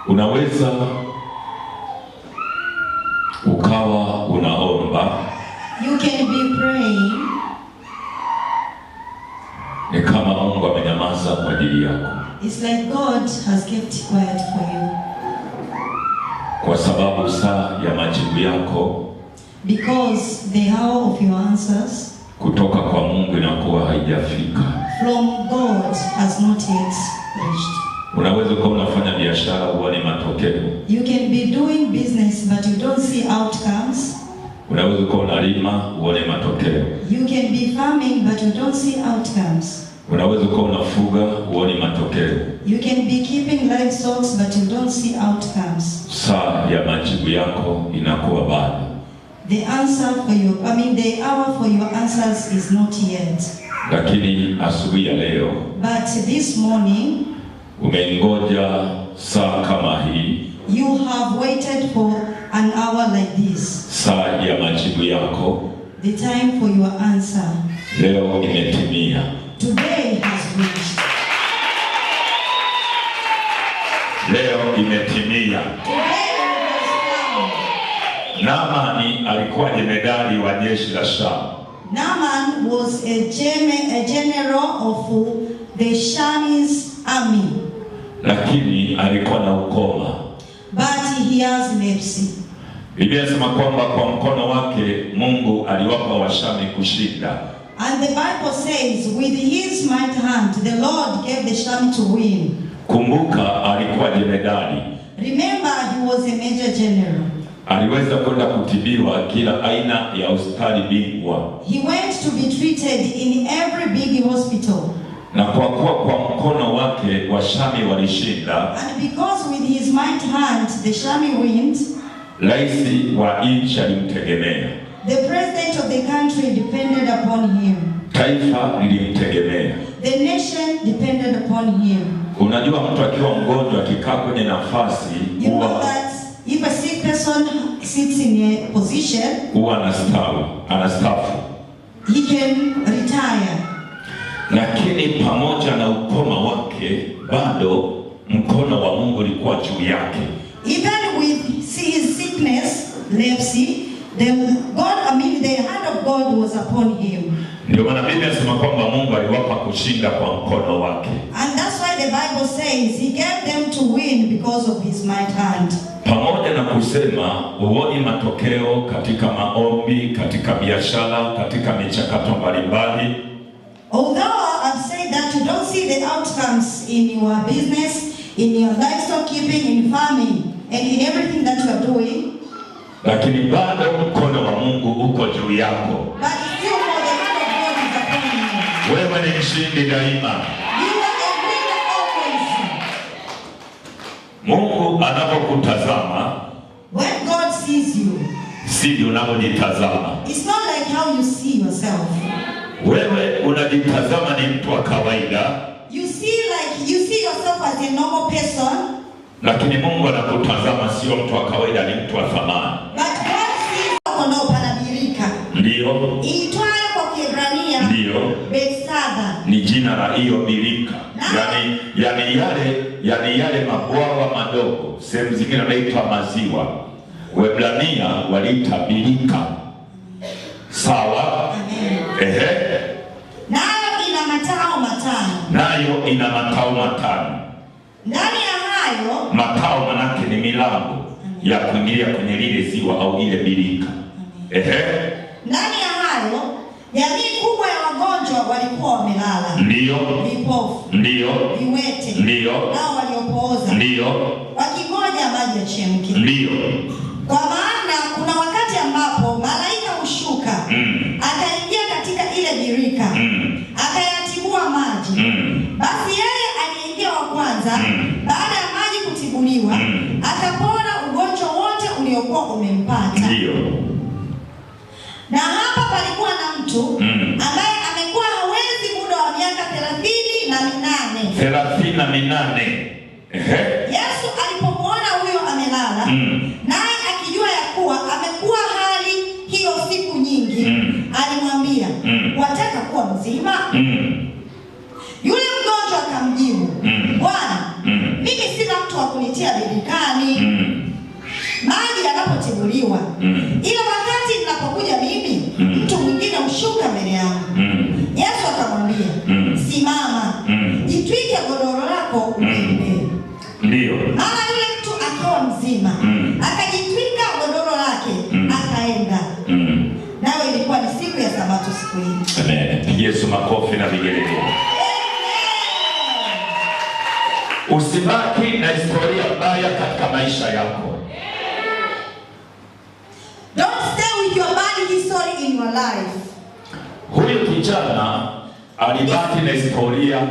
Unaweza ukawa unaomba, you can be praying, ni kama Mungu amenyamaza kwa ajili yako. It's like God has kept quiet for you. Kwa sababu saa ya majibu yako, because the hour of your answers kutoka kwa Mungu inakuwa haijafika. From God has not yet reached. Unaweza kuwa unafanya biashara uone matokeo. You can be doing business but you don't see outcomes. Unaweza kuwa unalima uone matokeo. You can be farming but you don't see outcomes. Unaweza kuwa unafuga uone matokeo. You can be keeping livestock but you don't see outcomes. Saa ya majibu yako inakuwa bado. The answer for you, the hour for your answers is not yet. Lakini asubuhi ya leo, but this morning, umengoja saa kama hii. You have waited for an hour like this. Saa ya majibu yako, the time for your answer, leo imetimia. Today has reached. Leo imetimia. Naamani alikuwa jemedari wa jeshi la Sham. Naaman was a general of the Shami's army. Lakini alikuwa na ukoma. But he has leprosy. Biblia inasema kwamba kwa mkono wake Mungu aliwapa Washami kushinda. And the Bible says with his mighty hand the Lord gave the Sham to win. Kumbuka alikuwa jemedari. Remember he was a major general. Aliweza kwenda kutibiwa kila aina ya hospitali bingwa. He went to be treated in every big hospital. Na kwa kuwa kwa mkono wake Washami walishinda. And because with his mighty hand the Shami wins. Raisi wa nchi alimtegemea. The president of the country depended upon him. Taifa lilimtegemea. The nation depended upon him. Unajua mtu akiwa mgonjwa akikaa kwenye nafasi, you know that if a sick person sits in a position, huwa anastaafu. He can retire. Lakini pamoja na ukoma wake, bado mkono wa Mungu ulikuwa juu yake. Even with his sickness, leprosy, the hand of God was upon him. Ndio maana Biblia inasema kwamba Mungu aliwapa kushinda kwa mkono wake. And that's why the Bible says he gave them to win because of his mighty hand. Pamoja na kusema uone matokeo katika maombi, katika biashara, katika michakato mbalimbali. Although I've said that you don't see the outcomes in your business, in your livestock keeping, in farming, and in everything that you are doing, lakini bado mkono wa Mungu uko juu yako. But still for the hand of God is upon you. Wewe ni mshindi daima. You are a winner always. Mungu anapokutazama, when God sees you, sivyo unavyojitazama. It's not like how you see yourself. Wewe unajitazama ni mtu wa kawaida. You see yourself as a normal person. Lakini Mungu anakutazama sio mtu wa kawaida, ni mtu wa thamani. But God sees unaopanabirika. Ndio. Itwayo kwa Kiebrania. Ndio. Bethsaida. Ni jina la hiyo birika. Yani yale mabwawa madogo, sehemu zingine wanaitwa maziwa. Waebrania waliita birika. Sawa? Amen. Nayo ina matao matano. Ndani ya hayo, matao manake ni milango ya kuingilia kwenye lile ziwa au ile birika. Ndani ya hayo, jamii kubwa ya wagonjwa walikuwa wamelala. Ndio. Vipofu. Ndio. Viwete. Ndio. Nao waliopooza. Ndio. Wakingoja maji yachemke. Ndio. Kwa maana kuna wakati ambapo malaika hushuka, akaingia katika ile birika, akayatibua maji. Basi yeye aliyeingia wa kwanza, baada ya maji kutibuliwa, akapona ugonjwa wote uliokuwa umempata. Ndio. Na hapa palikuwa na mtu ambaye amekuwa hawezi muda wa miaka 38. Yesu alipomwona huyo amelala, naye akijua ya kuwa amekuwa hali hiyo siku nyingi, alimwambia, wataka kuwa mzima? Yule mgonjwa akamjibu, Bwana, mimi sina mtu wa kunitia birikani kuinuliwa. Ila wakati ninapokuja mimi, mtu mwingine hushuka mbele yangu. Yesu akamwambia, simama, jitwike godoro lako uende. Ndio. Mara yule mtu akawa mzima, akajitwika godoro lake, akaenda. Nayo ilikuwa ni siku ya Sabato siku hiyo. Amen. Yesu makofi na vigelegele. Usibaki na historia mbaya katika maisha yako. Don't stay with your bad history in your life. Huyu kijana alibaki na historia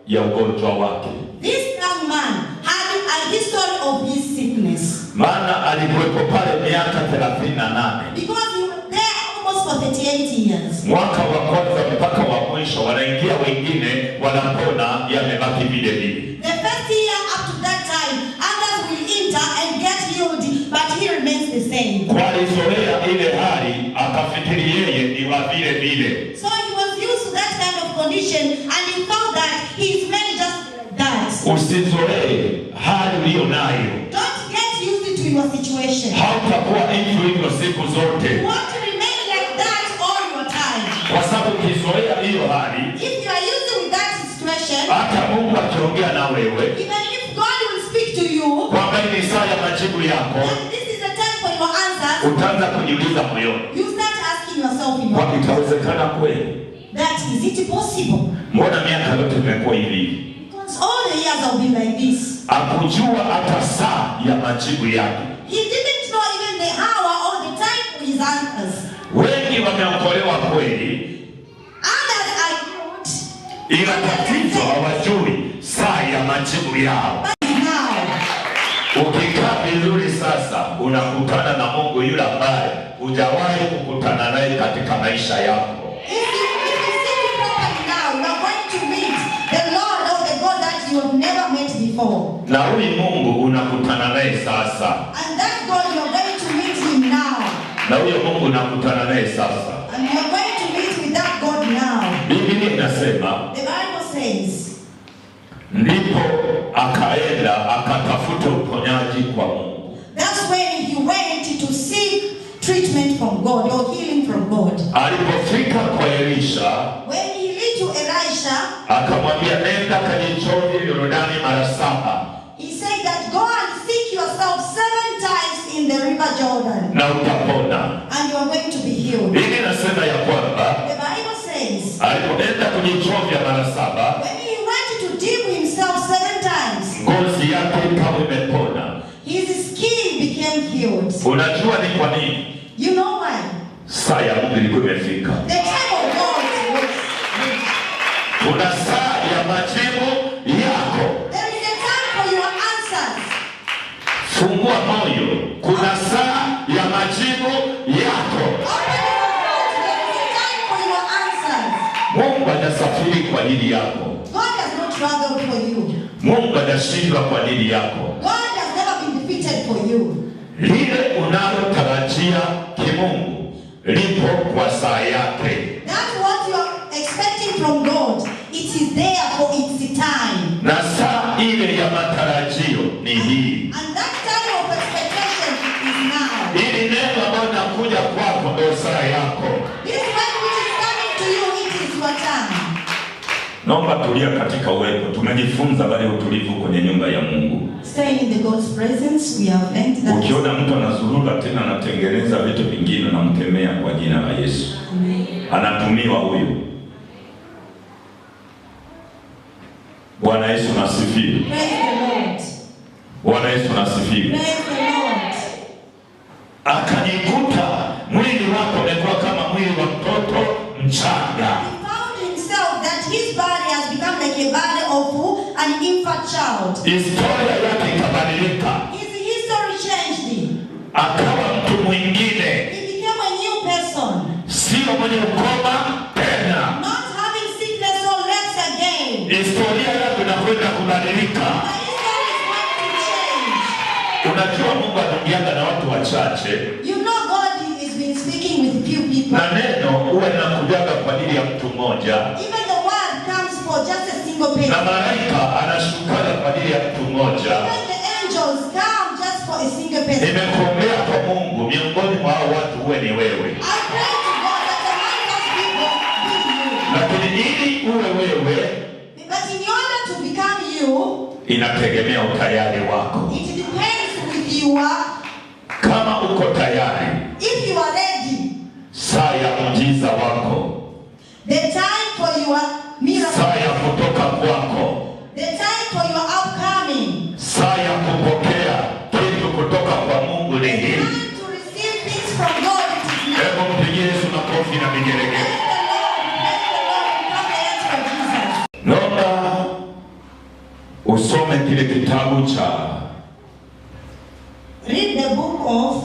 ya ugonjwa wake. This young man had a history of his sickness. Maana alikuwepo pale miaka 38. Because he was there almost for 38 years. Mwaka wa kwanza mpaka wa mwisho wanaingia wengine wanapona, yamebaki vile vile. The first year up to that time, others will enter and get healed, but he remains the same. Kwa alizoea ile hali, akafikiri yeye ni wa vile vile. So he was used to that kind of condition and he thought that he is made just like that. Usizoee hali uliyo nayo. Don't get used to your situation. Hautakuwa hivyo siku zote. You want to remain like that all your time. Kwa sababu ukizoea hiyo hali, if you are used with that situation, hata Mungu akiongea na wewe, even if God will speak to you, kwamba ni saa ya majibu yako, this is the time for your answers, utaanza kujiuliza moyoni, you start asking yourself in your kwa itawezekana kweli? That is it possible? Mbona miaka yote imekuwa hivi? Because all the years have been like this. Hakujua hata saa ya majibu yake. He didn't know even the hour or the time for his answers. Wengi wameokolewa kweli, Others are good, ila tatizo hawajui saa ya majibu yao. but now, Ukikaa vizuri sasa, unakutana na Mungu yule ambaye hujawahi kukutana naye katika maisha yako. if you see properly now, you are going to meet the Lord or the God that you have never met before. Na huyu Mungu unakutana naye sasa. And that God, you are going to meet him now. Na huyo Mungu unakutana naye sasa. And you are going to meet with that God now. Biblia inasema, The Bible says, ndipo akaenda akatafuta uponyaji kwa Mungu. that's when he went to seek treatment from God or healing from God. Alipofika kwa Elisha, When he led to Elisha, akamwambia nenda kajichovye Yordani mara 7 he said that go and sink yourself 7 times in the river Jordan na utapona. and you are going to be healed. Biblia inasema ya kwamba The Bible says, alipoenda kujichovya mara 7, when he went to dip himself 7 times, ngozi yake ikawa imepona. his skin became healed. Unajua ni kwa nini? You know why? Saa ya Mungu ilikuwa imefika. The time of God was. Kuna saa ya majibu yako. There is a time for your answers. Fungua moyo. Kuna saa ya majibu yako. Open your heart. There is a time for your answers. Mungu anasafiri kwa ajili yako. God has not struggled for you. Mungu anashindwa kwa ajili yako. God has never been defeated for you. Lile unalotarajia kimungu lipo kwa saa yake. That's what you are expecting from God. It is there for its time. Na saa ile ya matarajio ni hii. And that time of expectation is now. Hili neno ambalo linakuja kwako ndio saa yako. This one which is coming to you, it is your time. Naomba tulia katika uwepo. Tumejifunza habari ya utulivu kwenye nyumba ya Mungu. Staying in the God's presence, we have learned that. Ukiona mtu anazurura tena anatengeneza vitu vingine, namkemea kwa jina la Yesu. Anatumiwa huyu. Bwana Yesu nasifiwe. Praise the Lord. Bwana Yesu nasifiwe. Praise the Lord. Akajikuta mwili wako umekuwa kama mwili wa mtoto mchanga. He found himself that his body has become like a body of an infant child. Historia yake ikabadilika. His history changed. Akawa mtu mwingine. He became a new person. Sio mwenye ukoma tena. Not having sickness or legs again. Historia yake inakwenda kubadilika. But history is going to change. Unajua Mungu anaongea na watu wachache. You know God has been speaking with few people. Na neno huwa linakujaga kwa ajili ya mtu mmoja. Even the word comes for just a single person. Na malaika anashukaga kwa ajili ya mtu mmoja. Even the angels come just for a single person. Nimekuombea kwa Mungu miongoni uwe ni wewe. I pray to God that the manifest people be you. Lakini ili uwe wewe, But in order to become you, inategemea utayari wako. it depends with you. Kama uko tayari, If you are ready, saa ya muujiza wako, the time for your miracle, saa ya kutoka kwako, the time for your upcoming, saa ya kupokea kitu kutoka kwa Mungu ni the hii. time to receive things from God, it is now. Hebu mpigie Yesu makofi na vigelegele. Praise the Lord, come the hands for Jesus. Naomba usome kile kitabu cha Read the book of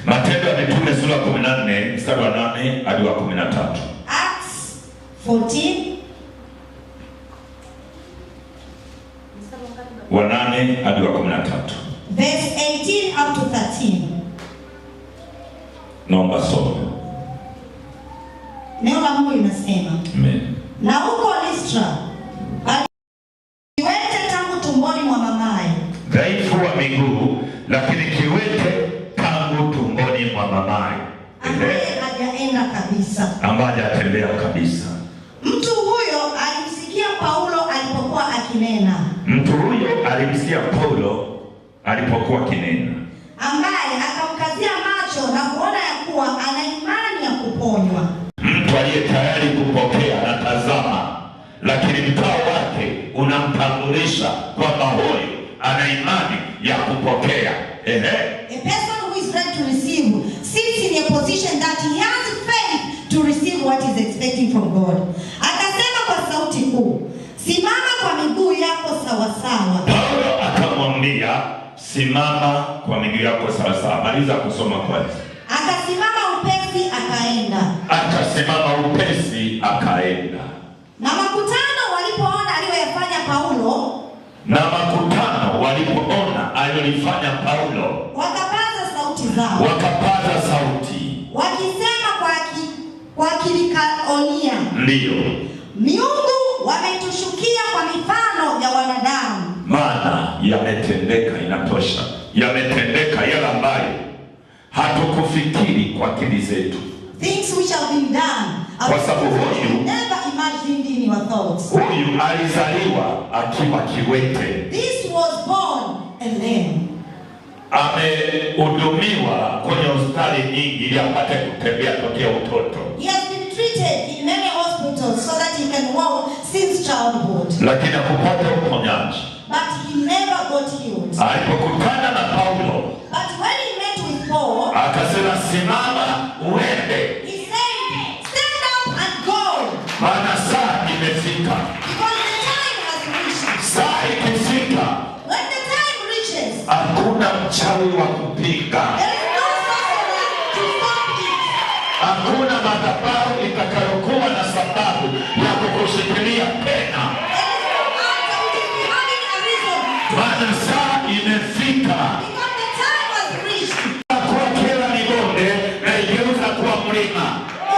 Matendo ya Mitume sura 14 mstari wa 8 hadi wa 13. Acts 14, Wa 8 hadi wa 13. verse 18 up to 13. Naomba soma. Neno la Mungu linasema, Amen. na huko Listra kiwete tangu tumboni mwa mamaye, Dhaifu wa miguu lakini kiwete tangu tumboni mwa mamaye. ambaye hajaenda kabisa. Ambaye hajatembea kabisa. Mtu huyo alimsikia Paulo alipokuwa akinena, Mtu huyo alimsikia Paulo alipokuwa kinena, ambaye akamkazia macho na kuona ya kuwa ana imani ya kuponywa. mtu aliye tayari kupokea na tazama, lakini mkao wake unamtambulisha kwamba huyu ana imani ya kupokea. A person who is ready to receive sits in a position that he has faith to receive what he is expecting from God. Akasema kwa sauti kuu, simama kwa miguu yako sawasawa. Paulo akamwambia, simama kwa miguu yako sawasawa. Maliza kusoma kwanza. Akasimama upesi akaenda. Akasimama upesi akaenda. Na makutano walipoona aliyoyafanya Paulo, Na makutano walipoona alilofanya Paulo, wakapaza sauti zao, wakapaza sauti wakisema kwa Kilikaonia, ndiyo, miungu wametushukia kwa mifano ya wanadamu. maana yametendeka, inatosha, yametendeka yale ambayo hatukufikiri kwa akili zetu. Things which have been done, Kwa sababu huyu never imagined in your thoughts. huyu alizaliwa akiwa kiwete, This was born a lame. amehudumiwa kwenye hospitali nyingi ili apate kutembea tokea utoto, He has been treated in many hospitals so that he can walk since childhood, lakini hakupata uponyaji. but he never got healed. Alipokutana na Paulo But when he met with Paul, akasema, simama uende, he said, stand up and go, maana saa imefika. because the time has reached. Saa ikifika, When the time reaches, hakuna mchawi wa kupinga, there is no sorcerer to stop it. hakuna madhabahu itakayokuwa na sababu ya kukushikilia tena, There is no answer which is behind a reason, maana saa imefika. because the time has reached. Kwa kila ni bonde na igeuza kuwa mlima.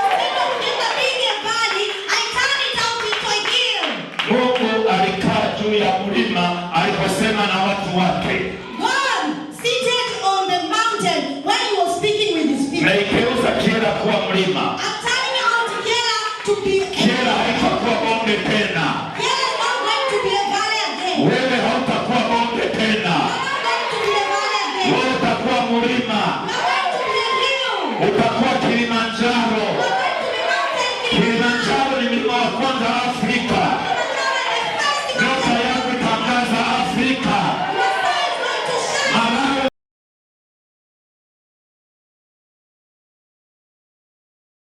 Instead of it being a valley, I turn it out into a hill. Mungu alikaa juu ya mlima aliposema na watu wake, God seated on the mountain when he was speaking with his na people. igeuza kila kuwa mlima. I'm turning out Kela to be a Kila haitakuwa bonde tena. Kela is not going to be a valley again. Wewe hautakuwa bonde tena, I'm not going to be a valley again. wewe utakuwa mlima, I'm going to be a hill. utakuwa